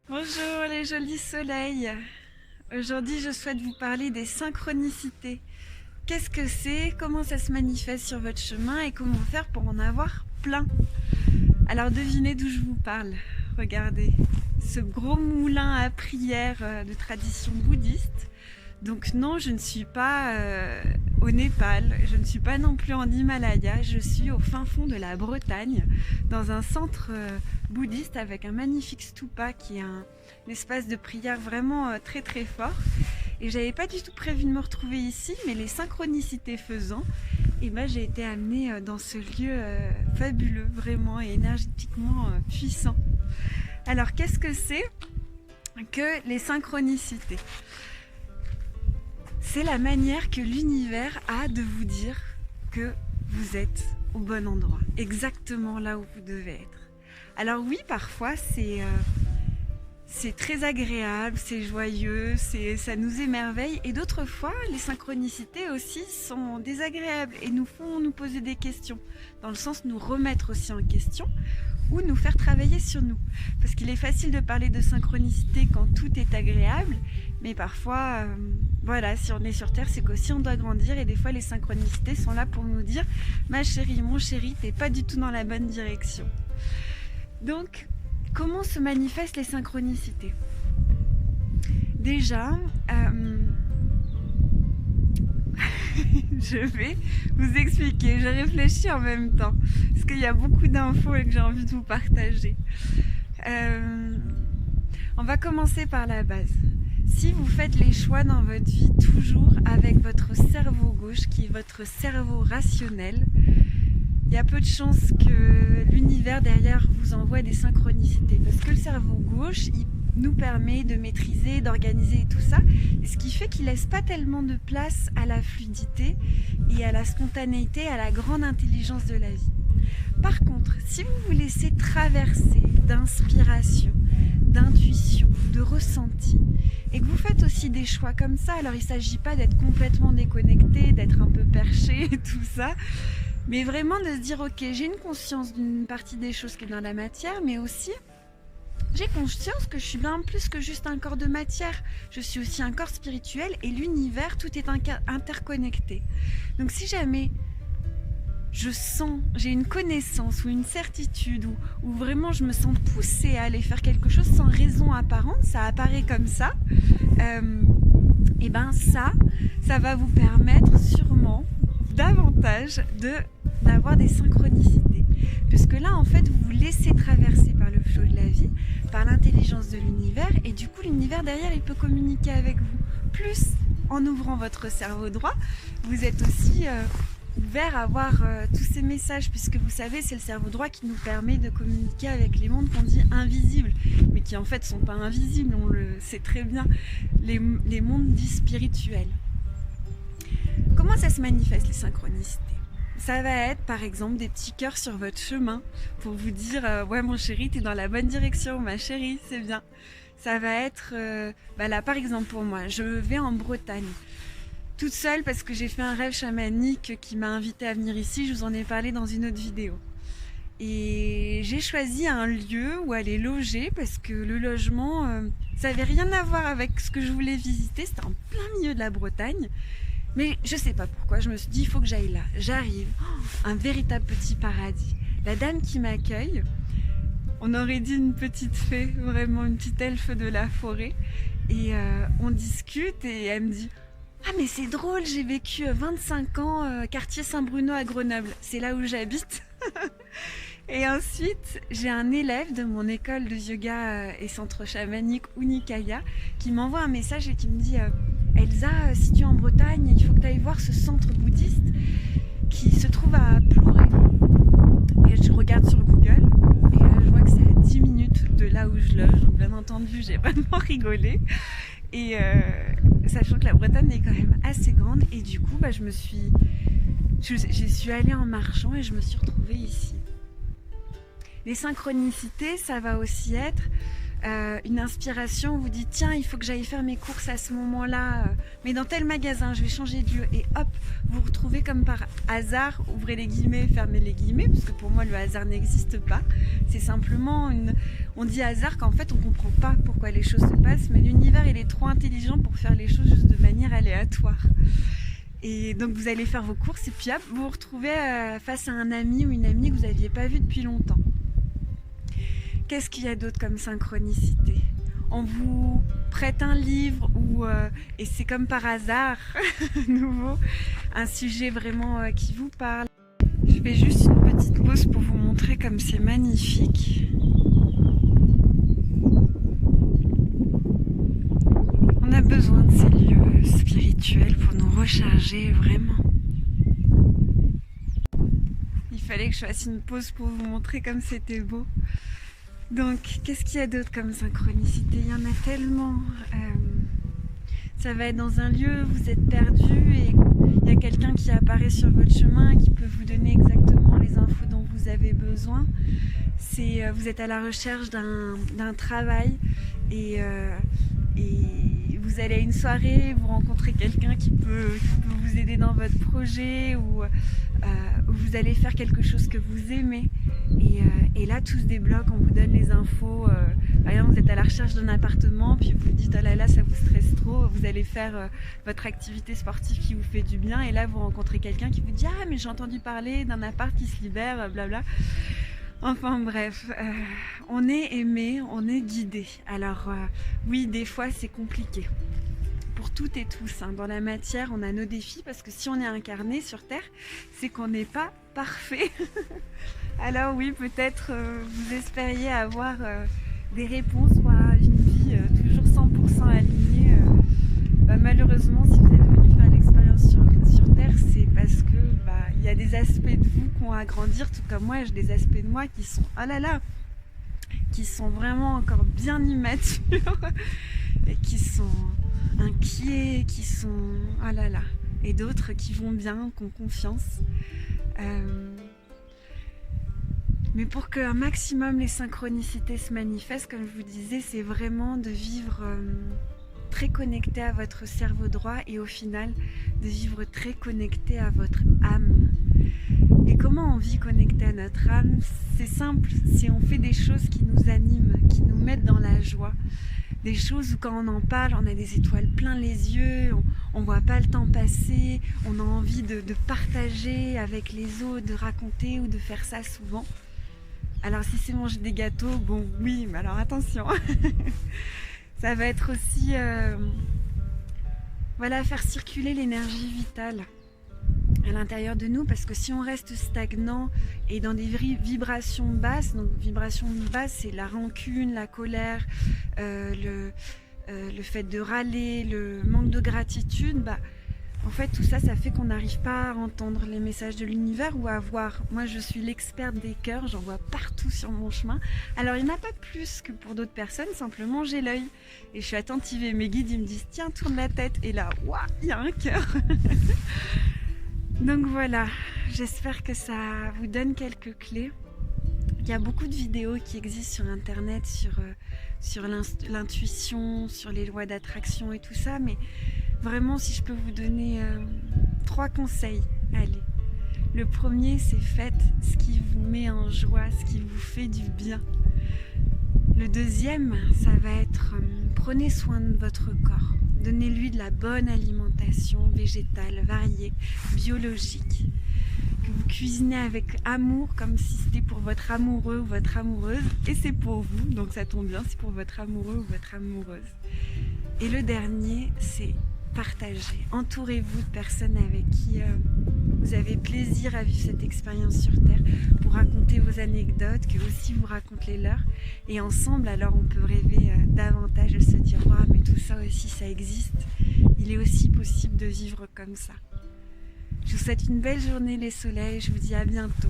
Bonjour les jolis soleils. Aujourd'hui, je souhaite vous parler des synchronicités. Qu'est-ce que c'est? Comment ça se manifeste sur votre chemin et comment faire pour en avoir plein? Alors devinez d'où je vous parle. Regardez, ce gros moulin à prière de tradition bouddhiste. Donc non, je ne suis pas au Népal, je ne suis pas non plus en Himalaya, je suis au fin fond de la Bretagne, dans un centre bouddhiste avec un magnifique stupa qui est un espace de prière vraiment très très fort. Et j'avais pas du tout prévu de me retrouver ici, mais les synchronicités faisant, et ben j'ai été amenée dans ce lieu fabuleux, vraiment et énergétiquement puissant. Alors qu'est-ce que c'est que les synchronicités? C'est la manière que l'univers a de vous dire que vous êtes au bon endroit, exactement là où vous devez être. Alors oui, parfois c'est très agréable, c'est joyeux, ça nous émerveille, et d'autres fois, les synchronicités aussi sont désagréables et nous font nous poser des questions, dans le sens nous remettre aussi en question, ou nous faire travailler sur nous. Parce qu'il est facile de parler de synchronicité quand tout est agréable, mais parfois, voilà, si on est sur Terre, c'est qu'aussi on doit grandir, et des fois les synchronicités sont là pour nous dire « Ma chérie, mon chéri, t'es pas du tout dans la bonne direction ». Donc, comment se manifestent les synchronicités? Déjà, je vais vous expliquer, je réfléchis en même temps, parce qu'il y a beaucoup d'infos que j'ai envie de vous partager. On va commencer par la base. Si vous faites les choix dans votre vie toujours avec votre cerveau gauche, qui est votre cerveau rationnel, il y a peu de chances que l'univers derrière vous envoie des synchronicités. Parce que le cerveau gauche, il nous permet de maîtriser, d'organiser et tout ça. Et ce qui fait qu'il ne laisse pas tellement de place à la fluidité et à la spontanéité, à la grande intelligence de la vie. Par contre, si vous vous laissez traverser d'inspiration, d'intuition, de ressenti, et que vous faites aussi des choix comme ça, alors il ne s'agit pas d'être complètement déconnecté, d'être un peu perché et tout ça, mais vraiment de se dire ok, j'ai une conscience d'une partie des choses qui est dans la matière, mais aussi j'ai conscience que je suis bien plus que juste un corps de matière. Je suis aussi un corps spirituel, et l'univers, tout est interconnecté. Donc si jamais je sens, j'ai une connaissance ou une certitude, ou vraiment je me sens poussée à aller faire quelque chose sans raison apparente, ça apparaît comme ça, et ben ça va vous permettre sûrement davantage d'avoir des synchronicités. Puisque là, en fait, vous vous laissez traverser par le flot de la vie, par l'intelligence de l'univers, et du coup, l'univers derrière, il peut communiquer avec vous. Plus, en ouvrant votre cerveau droit, vous êtes aussi ouvert à voir tous ces messages, puisque vous savez, c'est le cerveau droit qui nous permet de communiquer avec les mondes qu'on dit invisibles, mais qui en fait sont pas invisibles, on le sait très bien, les mondes dits spirituels. Comment ça se manifeste, les synchronicités? Ça va être par exemple des petits cœurs sur votre chemin pour vous dire ouais mon chéri, t'es dans la bonne direction, ma chérie, c'est bien. Ça va être là par exemple pour moi, je vais en Bretagne toute seule parce que j'ai fait un rêve chamanique qui m'a invitée à venir ici, je vous en ai parlé dans une autre vidéo. Et j'ai choisi un lieu où aller loger parce que le logement, ça n'avait rien à voir avec ce que je voulais visiter, c'était en plein milieu de la Bretagne. Mais je sais pas pourquoi, je me suis dit, il faut que j'aille là. J'arrive, un véritable petit paradis. La dame qui m'accueille, on aurait dit une petite fée, vraiment une petite elfe de la forêt. Et on discute et elle me dit, ah mais c'est drôle, j'ai vécu 25 ans quartier Saint-Bruno à Grenoble. C'est là où j'habite. Et ensuite, j'ai un élève de mon école de yoga et centre chamanique Unikaya qui m'envoie un message et qui me dit Elsa, si tu es en Bretagne, il faut que tu ailles voir ce centre bouddhiste qui se trouve à Plouray. Et je regarde sur Google et là je vois que c'est à 10 minutes de là où je loge. Donc bien entendu, j'ai vraiment rigolé. Et sachant que la Bretagne est quand même assez grande, et du coup, je suis allée en marchant et je me suis retrouvée ici. Les synchronicités, ça va aussi être une inspiration, vous dites tiens, il faut que j'aille faire mes courses à ce moment-là, mais dans tel magasin, je vais changer de lieu, et hop, vous vous retrouvez comme par hasard, ouvrez les guillemets, fermez les guillemets, parce que pour moi le hasard n'existe pas, c'est simplement on dit hasard qu'en fait on comprend pas pourquoi les choses se passent, mais l'univers il est trop intelligent pour faire les choses juste de manière aléatoire. Et donc vous allez faire vos courses et puis hop, vous vous retrouvez face à un ami ou une amie que vous n'aviez pas vu depuis longtemps. Qu'est-ce qu'il y a d'autre comme synchronicité? On vous prête un livre et c'est comme par hasard, nouveau, un sujet vraiment qui vous parle. Je fais juste une petite pause pour vous montrer comme c'est magnifique. On a besoin de ces lieux spirituels pour nous recharger vraiment. Il fallait que je fasse une pause pour vous montrer comme c'était beau. Donc, qu'est-ce qu'il y a d'autre comme synchronicité? Il y en a tellement. Ça va être dans un lieu, vous êtes perdu et il y a quelqu'un qui apparaît sur votre chemin qui peut vous donner exactement les infos dont vous avez besoin. Vous êtes à la recherche d'un travail et vous allez à une soirée, vous rencontrez quelqu'un qui peut vous aider dans votre projet ou vous allez faire quelque chose que vous aimez. Et là, tout se débloque, on vous donne les infos. Par exemple, vous êtes à la recherche d'un appartement, puis vous dites « Oh là là, ça vous stresse trop », vous allez faire votre activité sportive qui vous fait du bien, et là, vous rencontrez quelqu'un qui vous dit « Ah, mais j'ai entendu parler d'un appart qui se libère, blabla ». Enfin bref, on est aimé, on est guidé. Alors oui, des fois, c'est compliqué. Pour toutes et tous, hein. Dans la matière, on a nos défis, parce que si on est incarné sur Terre, c'est qu'on n'est pas parfait. Alors oui, peut-être vous espériez avoir des réponses ou une vie toujours 100% alignée. Malheureusement, si vous êtes venu faire l'expérience sur Terre, c'est parce que il y a des aspects de vous qui ont à grandir, tout comme moi, j'ai des aspects de moi qui sont oh là là, qui sont vraiment encore bien immatures et qui sont inquiets, qui sont oh là là, et d'autres qui vont bien, qui ont confiance. Mais pour qu'un maximum les synchronicités se manifestent, comme je vous disais, c'est vraiment de vivre très connecté à votre cerveau droit et au final de vivre très connecté à votre âme. Et comment on vit connecté à notre âme? C'est simple, si on fait des choses qui nous animent, qui nous mettent dans la joie. Des choses où quand on en parle, on a des étoiles plein les yeux, on ne voit pas le temps passer, on a envie de partager avec les autres, de raconter ou de faire ça souvent. Alors si c'est manger des gâteaux, bon oui, mais alors attention. Ça va être aussi voilà, faire circuler l'énergie vitale à l'intérieur de nous, parce que si on reste stagnant et dans des vibrations basses, donc vibrations basses, c'est la rancune, la colère, le fait de râler, le manque de gratitude, en fait tout ça, ça fait qu'on n'arrive pas à entendre les messages de l'univers ou à voir. Moi je suis l'experte des cœurs, j'en vois partout sur mon chemin. Alors il n'y en a pas plus que pour d'autres personnes, simplement j'ai l'œil et je suis attentive et mes guides ils me disent tiens, tourne la tête, et là waouh, il y a un cœur. Donc voilà, j'espère que ça vous donne quelques clés. Il y a beaucoup de vidéos qui existent sur internet sur l'intuition, sur les lois d'attraction et tout ça, mais vraiment si je peux vous donner 3 conseils, allez. Le premier, c'est faites ce qui vous met en joie, ce qui vous fait du bien. Le deuxième, ça va être prenez soin de votre corps. Donnez-lui de la bonne alimentation végétale, variée, biologique. Que vous cuisinez avec amour, comme si c'était pour votre amoureux ou votre amoureuse. Et c'est pour vous, donc ça tombe bien, c'est pour votre amoureux ou votre amoureuse. Et le dernier, c'est partager. Entourez-vous de personnes avec qui vous avez plaisir à vivre cette expérience sur Terre, pour raconter vos anecdotes, que aussi vous racontent les leurs. Et ensemble, alors on peut rêver davantage et se dire « Waouh, mais tout ça aussi, ça existe. Il est aussi possible de vivre comme ça. » Je vous souhaite une belle journée les soleils, je vous dis à bientôt.